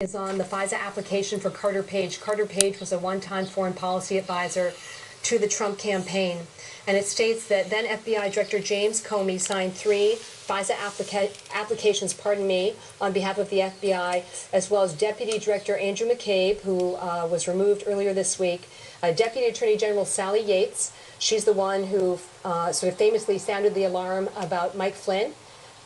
Is on the FISA application for Carter Page. Carter Page was a one-time foreign policy advisor to the Trump campaign. And it states that then FBI Director James Comey signed 3 FISA applications, on behalf of the FBI, as well as Deputy Director Andrew McCabe, who was removed earlier this week, Deputy Attorney General Sally Yates. She's the one who sort of famously sounded the alarm about Mike Flynn.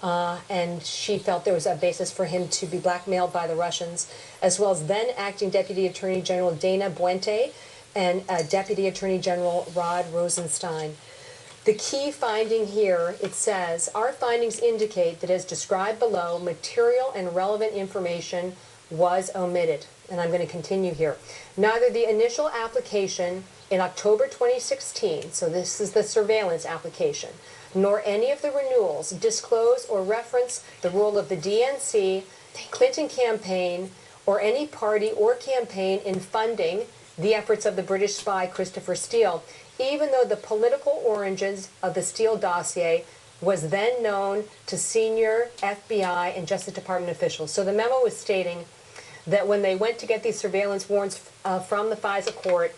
And she felt there was a basis for him to be blackmailed by the Russians, as well as then acting Deputy Attorney General Dana Buente and Deputy Attorney General Rod Rosenstein. The key finding here, it says, our findings indicate that as described below, material and relevant information was omitted. And I'm going to continue here. Neither the initial application in October 2016, so this is the surveillance application, nor any of the renewals disclose or reference the role of the DNC, Clinton campaign, or any party or campaign in funding the efforts of the British spy Christopher Steele, even though the political origins of the Steele dossier was then known to senior FBI and Justice Department officials. So the memo was stating that when they went to get these surveillance warrants from the FISA court,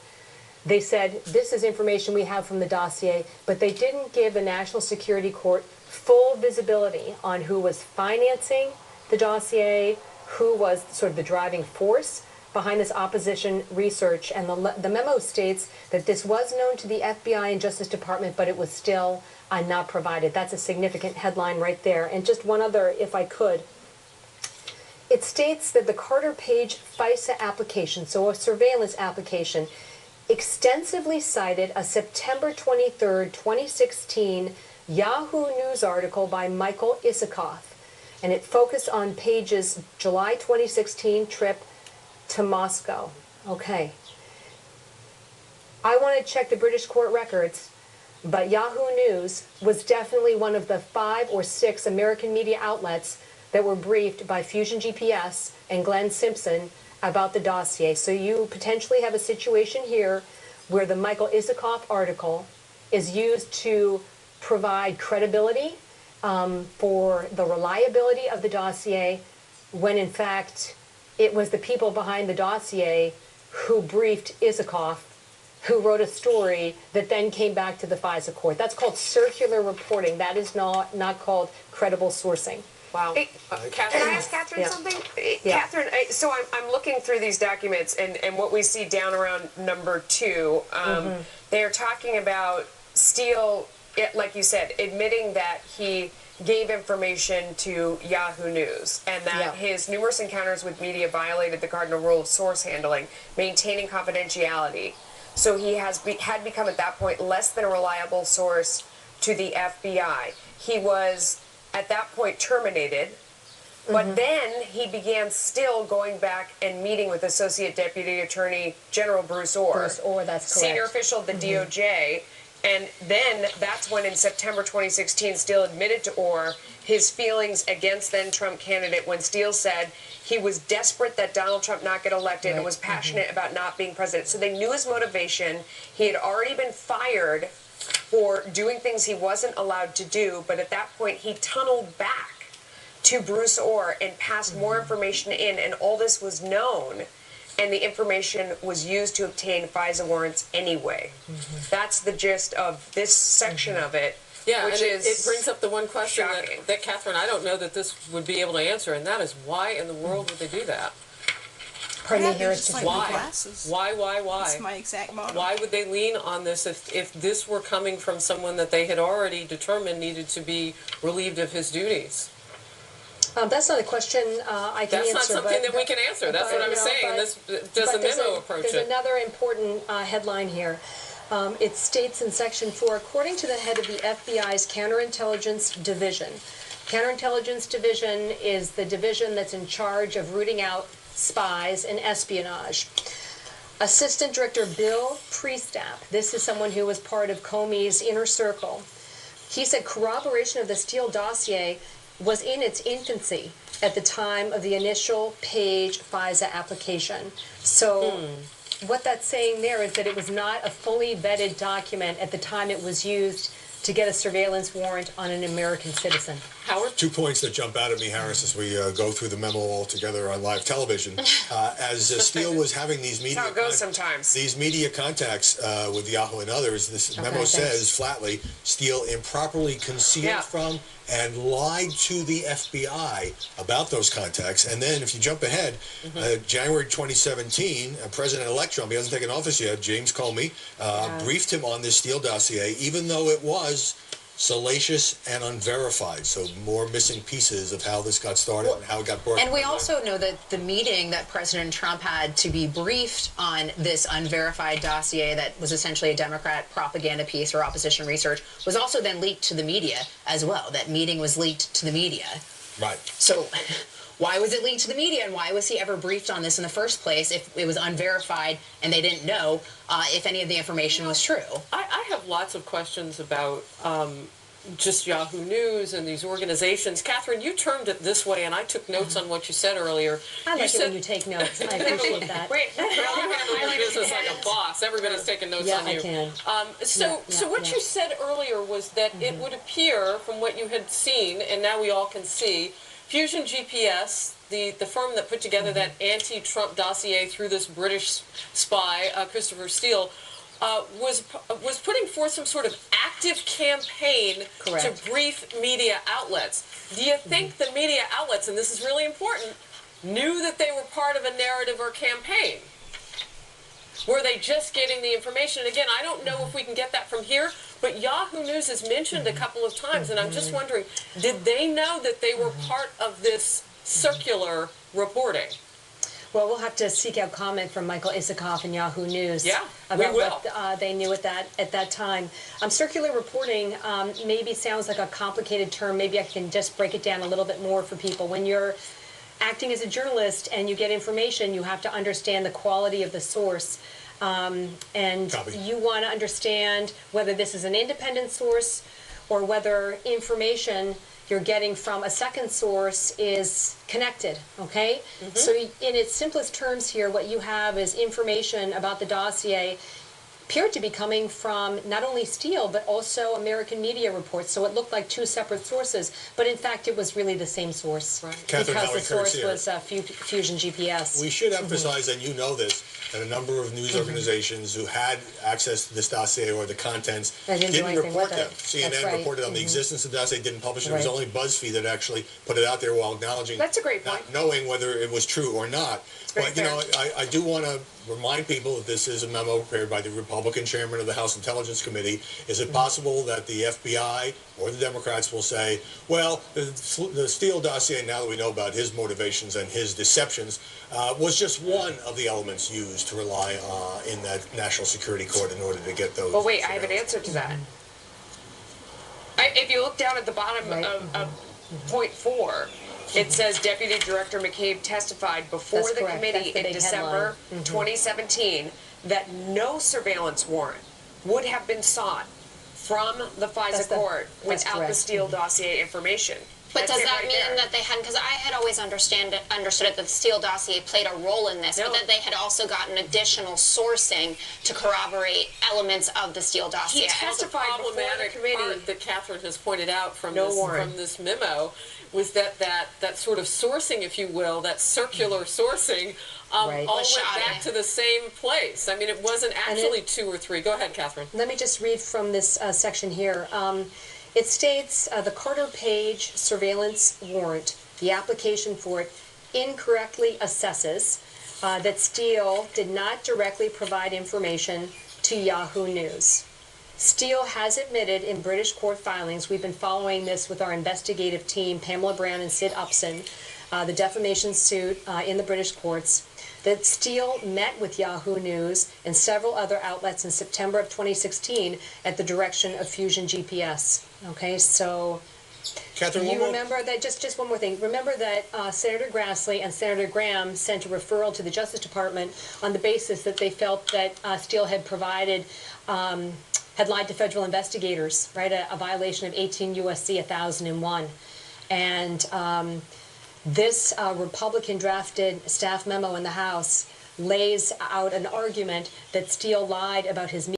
they said, this is information we have from the dossier, but they didn't give the National Security Court full visibility on who was financing the dossier, who was sort of the driving force behind this opposition research. And the memo states that this was known to the FBI and Justice Department, but it was still not provided. That's a significant headline right there. And just one other, if I could. It states that the Carter Page FISA application, so a surveillance application, extensively cited a September 23, 2016 Yahoo News article by Michael Isikoff, and it focused on Page's July 2016 trip to Moscow. Okay. I want to check the British court records, but Yahoo News was definitely one of the 5 or 6 American media outlets that were briefed by Fusion GPS and Glenn Simpson about the dossier. So you potentially have a situation here where the Michael Isikoff article is used to provide credibility for the reliability of the dossier, when in fact it was the people behind the dossier who briefed Isikoff, who wrote a story that then came back to the FISA court. That's called circular reporting. That is not called credible sourcing. Wow. Hey, Catherine, can I ask Catherine something? Yeah. Catherine, so I'm looking through these documents, and what we see down around number 2, they are talking about Steele, like you said, admitting that he gave information to Yahoo News, and that his numerous encounters with media violated the cardinal rule of source handling, maintaining confidentiality. So he had become at that point less than a reliable source to the FBI. He was at that point terminated, but then he began still going back and meeting with Associate Deputy Attorney General Bruce Orr. Bruce Orr, that's correct. Senior official of the DOJ, and then that's when in September 2016 Steele admitted to Orr his feelings against then Trump candidate, when Steele said he was desperate that Donald Trump not get elected and was passionate about not being president. So they knew his motivation. He had already been fired for doing things he wasn't allowed to do, but at that point he tunneled back to Bruce Orr and passed more information in, and all this was known, and the information was used to obtain FISA warrants anyway. That's the gist of this section of it. Yeah, which and is it brings up the one question that Catherine, I don't know that this would be able to answer, and that is why in the world would they do that? Pardon me, here it's just why? Why? That's my exact motto. Why would they lean on this if this were coming from someone that they had already determined needed to be relieved of his duties? That's not a question I can answer. That's not something that we can answer. That's what I'm saying. Does the memo approach it? There's another important headline here. It states in Section 4, according to the head of the FBI's Counterintelligence Division. Counterintelligence Division is the division that's in charge of rooting out spies and espionage. Assistant Director Bill Priestap, this is someone who was part of Comey's inner circle. He said corroboration of the Steele dossier was in its infancy at the time of the initial Page FISA application. So what that's saying there is that it was not a fully vetted document at the time it was used to get a surveillance warrant on an American citizen. Howard? 2 points that jump out at me, Harris, as we go through the memo all together on live television. As Steele was having these media, That's how it goes sometimes. These media contacts with Yahoo and others, this memo says flatly, Steele improperly concealed from and lied to the FBI about those contacts. And then, if you jump ahead, January 2017, President-elect Trump, he hasn't taken office yet, James Comey, briefed him on this Steele dossier, even though it was salacious and unverified. So more missing pieces of how this got started and how it got brought. And we also know that the meeting that President Trump had to be briefed on this unverified dossier that was essentially a Democrat propaganda piece or opposition research was also then leaked to the media as well. That meeting was leaked to the media. Right. So why was it leaked to the media, and why was he ever briefed on this in the first place if it was unverified and they didn't know if any of the information was true? I have lots of questions about just Yahoo News and these organizations. Catherine, you termed it this way, and I took notes on what you said earlier. I like it when you take notes. I appreciate that. Wait, you handle your business like a boss. Everybody's taking notes on you. Yeah, I can. So what you said earlier was that it would appear, from what you had seen, and now we all can see, Fusion GPS, the firm that put together that anti-Trump dossier through this British spy, Christopher Steele, was putting forth some sort of active campaign to brief media outlets. Do you think the media outlets, and this is really important, knew that they were part of a narrative or campaign? Were they just getting the information? And again, I don't know if we can get that from here, but Yahoo News is mentioned a couple of times, and I'm just wondering, did they know that they were part of this circular reporting? Well, we'll have to seek out comment from Michael Isikoff and Yahoo News about what they knew at that time. Circular reporting maybe sounds like a complicated term. Maybe I can just break it down a little bit more for people. When you're acting as a journalist and you get information, you have to understand the quality of the source. And you want to understand whether this is an independent source or whether information you're getting from a second source is connected, okay? So in its simplest terms here, what you have is information about the dossier appeared to be coming from not only Steele, but also American media reports. So it looked like two separate sources, but in fact it was really the same source. Catherine, because the source was Fusion GPS. We should emphasize, and you know this, that a number of news organizations who had access to this dossier or the contents didn't report them. CNN reported on the existence of the dossier, didn't publish it. It was only BuzzFeed that actually put it out there while acknowledging, That's a great point. not knowing whether it was true or not. But, you know, I do want to remind people that this is a memo prepared by the Republican chairman of the House Intelligence Committee. Is it possible that the FBI or the Democrats will say, well, the Steele dossier, now that we know about his motivations and his deceptions, was just one of the elements used to rely in that national security court in order to get those? Well, wait, I have an answer to that. If you look down at the bottom of point 4, it says Deputy Director McCabe testified before the committee in December 2017 that no surveillance warrant would have been sought from the FISA court without the Steele dossier information. But does that mean that they hadn't, because I had always understood it that the Steele dossier played a role in this, but that they had also gotten additional sourcing to corroborate elements of the Steele dossier. He testified before the committee. Part that Catherine has pointed out from this memo was that sort of sourcing, if you will, that circular sourcing, all went back to the same place. I mean, it wasn't actually 2 or 3. Go ahead, Catherine. Let me just read from this section here. It states the Carter Page surveillance warrant, the application for it incorrectly assesses that Steele did not directly provide information to Yahoo News. Steele has admitted in British court filings, we've been following this with our investigative team, Pamela Brown and Sid Upson, the defamation suit in the British courts, that Steele met with Yahoo News and several other outlets in September of 2016 at the direction of Fusion GPS. Okay, so Catherine, you remember that, just one more thing, remember that Senator Grassley and Senator Graham sent a referral to the Justice Department on the basis that they felt that Steele had provided, had lied to federal investigators, right, a violation of 18 U.S.C. 1001. And this Republican drafted staff memo in the House lays out an argument that Steele lied about his